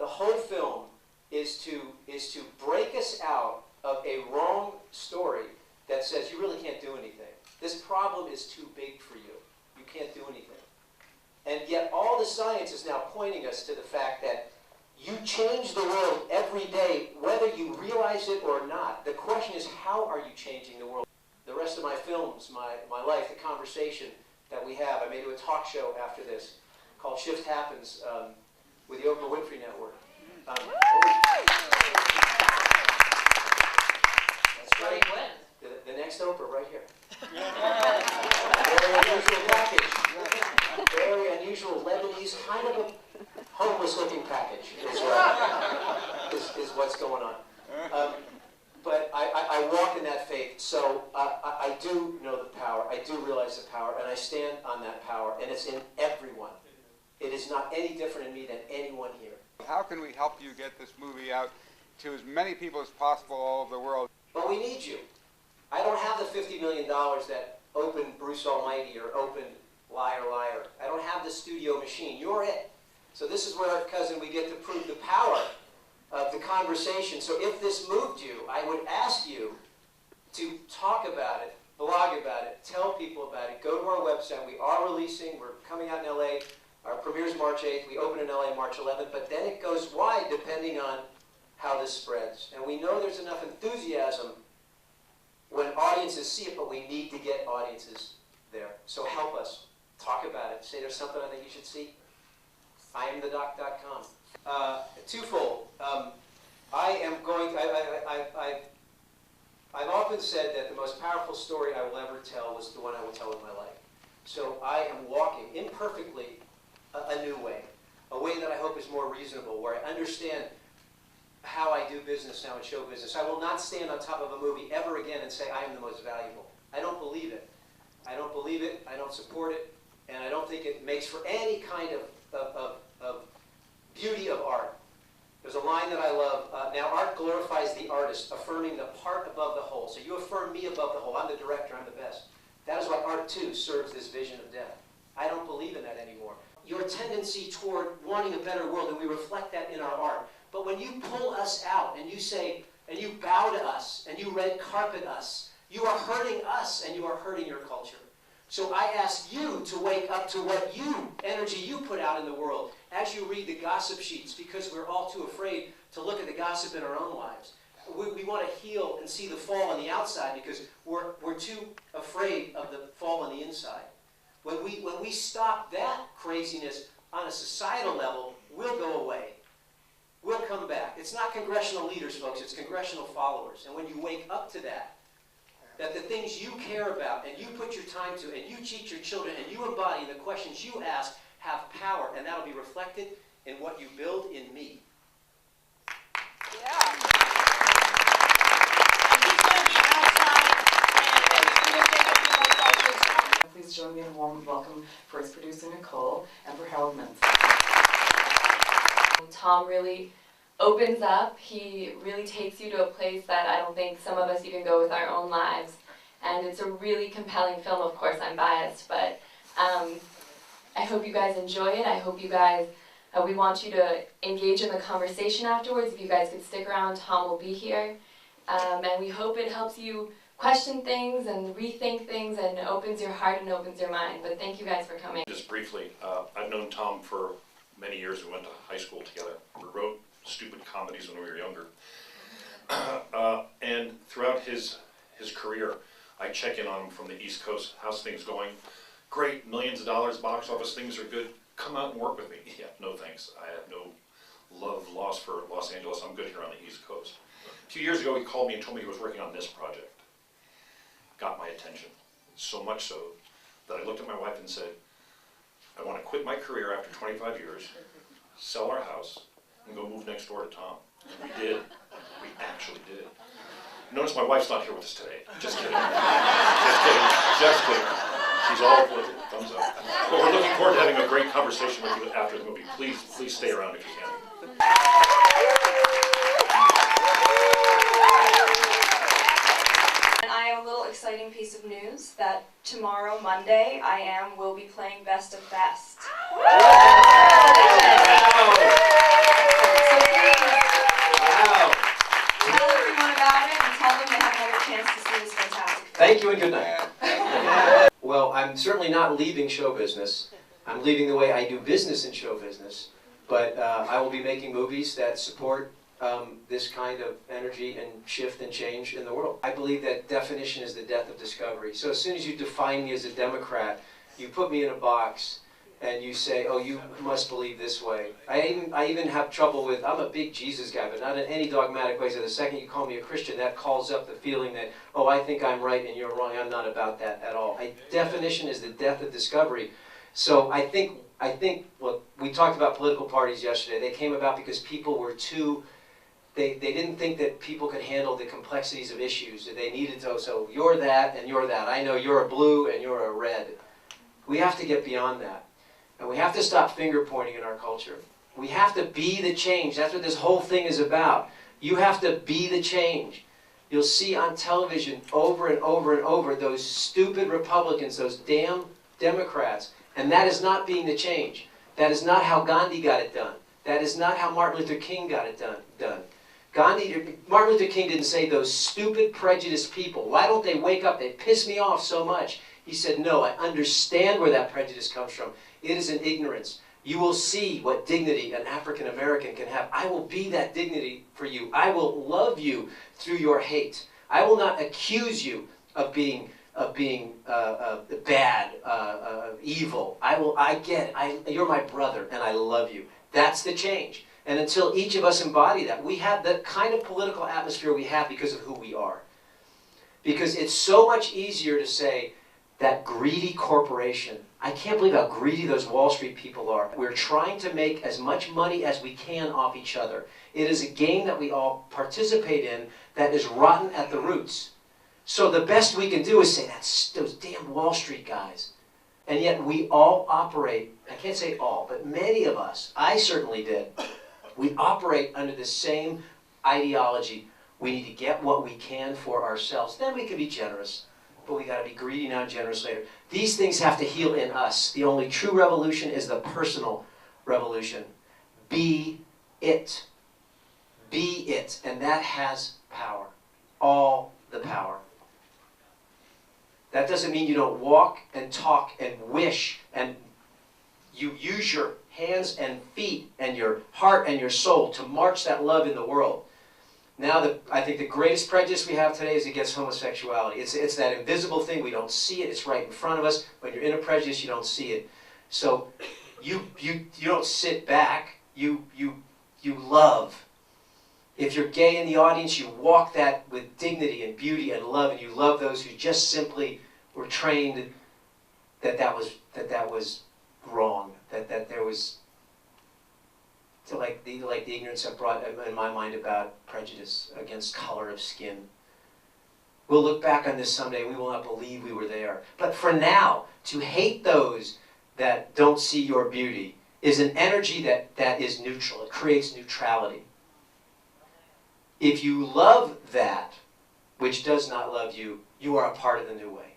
The whole film is to break us out of a wrong story that says you really can't do anything. This problem is too big for you. You can't do anything. And yet all the science is now pointing us to the fact that you change the world every day, whether you realize it or not. The question is, how are you changing the world? The rest of my films, my life, the conversation that we have, I may do a talk show after this called Shift Happens with the Oprah Winfrey Network. That's right. The next Oprah right here. Very unusual package. Very unusual Lebanese, kind of a homeless-looking package is what's going on. But I walk in that faith, so I do know the power. I do realize the power, and I stand on that power, and it's in everyone. It is not any different in me than anyone here. How can we help you get this movie out to as many people as possible all over the world? But we need you. I don't have the $50 million that opened Bruce Almighty or opened Liar Liar. I don't have the studio machine. You're it. So this is where, cousin, we get to prove the power of the conversation. So if this moved you, I would ask you to talk about it, blog about it, tell people about it. Go to our website. We are releasing. We're coming out in LA. Our premiere's March 8th. We open in LA March 11th. But then it goes wide depending on how this spreads. And we know there's enough enthusiasm when audiences see it, but we need to get audiences there. So help us. Talk about it. Say there's something I think you should see. IamTheDoc.com. Twofold. I've often said that the most powerful story I will ever tell was the one I will tell in my life. So I am walking imperfectly a new way, a way that I hope is more reasonable, where I understand how I do business now in show business. I will not stand on top of a movie ever again and say I am the most valuable. I don't believe it. I don't believe it. I don't support it. And I don't think it makes for any kind of beauty of art. There's a line that I love. Now art glorifies the artist, affirming the part above the whole. So you affirm me above the whole. I'm the director. I'm the best. That is why art, too, serves this vision of death. I don't believe in that anymore. Your tendency toward wanting a better world, and we reflect that in our art. But when you pull us out and you say, and you bow to us, and you red carpet us, you are hurting us, and you are hurting your culture. So I ask you to wake up to what energy you put out in the world as you read the gossip sheets, because we're all too afraid to look at the gossip in our own lives. We want to heal and see the fall on the outside because we're too afraid of the fall on the inside. When we stop that craziness on a societal level, we'll go away. We'll come back. It's not congressional leaders, folks. It's congressional followers. And when you wake up to that the things you care about and you put your time to and you teach your children and you embody the questions you ask have power, and that'll be reflected in what you build in me. Yeah. Please join me in a warm welcome for his producer Nicole and for Harold Mintz. Tom really opens up. He really takes you to a place that I don't think some of us even go with our own lives. And it's a really compelling film. Of course, I'm biased, but I hope you guys enjoy it. I hope you guys, we want you to engage in the conversation afterwards. If you guys could stick around, Tom will be here. And we hope it helps you question things and rethink things and opens your heart and opens your mind. But thank you guys for coming. Just briefly, I've known Tom for many years. We went to high school together. We wrote stupid comedies when we were younger. And throughout his career, I check in on him from the East Coast. How's things going? Great, millions of dollars, box office, things are good. Come out and work with me. Yeah, no thanks. I have no love lost for Los Angeles. I'm good here on the East Coast. 2 years ago, he called me and told me he was working on this project. Got my attention. So much so that I looked at my wife and said, I want to quit my career after 25 years, sell our house, and go move next door to Tom. And we did. We actually did. Notice my wife's not here with us today. Just kidding. Just kidding. Just kidding. She's all with it. Thumbs up. But we're looking forward to having a great conversation with you after the movie. Please stay around if you can. And I have a little exciting piece of news that tomorrow, Monday, will be playing Best of Best. So Thank you and good night. Well, I'm certainly not leaving show business. I'm leaving the way I do business in show business. But I will be making movies that support this kind of energy and shift and change in the world. I believe that definition is the death of discovery. So as soon as you define me as a Democrat, you put me in a box and you say, oh, you must believe this way. I even have trouble with, I'm a big Jesus guy, but not in any dogmatic way. So the second you call me a Christian, that calls up the feeling that, oh, I think I'm right and you're wrong. I'm not about that at all. Definition is the death of discovery. So I think, well, we talked about political parties yesterday. They came about because people were too, they didn't think that people could handle the complexities of issues. They needed to, so you're that and you're that. I know you're a blue and you're a red. We have to get beyond that. And we have to stop finger pointing in our culture. We have to be the change. That's what this whole thing is about. You have to be the change. You'll see on television over and over and over those stupid Republicans, those damn Democrats. And that is not being the change. That is not how Gandhi got it done. That is not how Martin Luther King got it done. Martin Luther King didn't say those stupid prejudiced people. Why don't they wake up? They piss me off so much. He said, no, I understand where that prejudice comes from. It is an ignorance. You will see what dignity an African American can have. I will be that dignity for you. I will love you through your hate. I will not accuse you of being bad, evil. I get it. You're my brother and I love you. That's the change. And until each of us embody that, we have the kind of political atmosphere we have because of who we are. Because it's so much easier to say, that greedy corporation. I can't believe how greedy those Wall Street people are. We're trying to make as much money as we can off each other. It is a game that we all participate in that is rotten at the roots. So the best we can do is say, that's those damn Wall Street guys. And yet we all operate, I can't say all, but many of us, I certainly did, we operate under the same ideology. We need to get what we can for ourselves. Then we can be generous. But we got to be greedy now and generous later. These things have to heal in us. The only true revolution is the personal revolution. Be it. Be it. And that has power. All the power. That doesn't mean you don't walk and talk and wish and you use your hands and feet and your heart and your soul to march that love in the world. Now, I think the greatest prejudice we have today is against homosexuality. It's that invisible thing. We don't see it. It's right in front of us. When you're in a prejudice, you don't see it. So you don't sit back. You love. If you're gay in the audience, you walk that with dignity and beauty and love, and you love those who just simply were trained that was wrong, that there was. So like the ignorance I brought in my mind about prejudice against color of skin. We'll look back on this someday. We will not believe we were there. But for now, to hate those that don't see your beauty is an energy that is neutral. It creates neutrality. If you love that which does not love you, you are a part of the new way.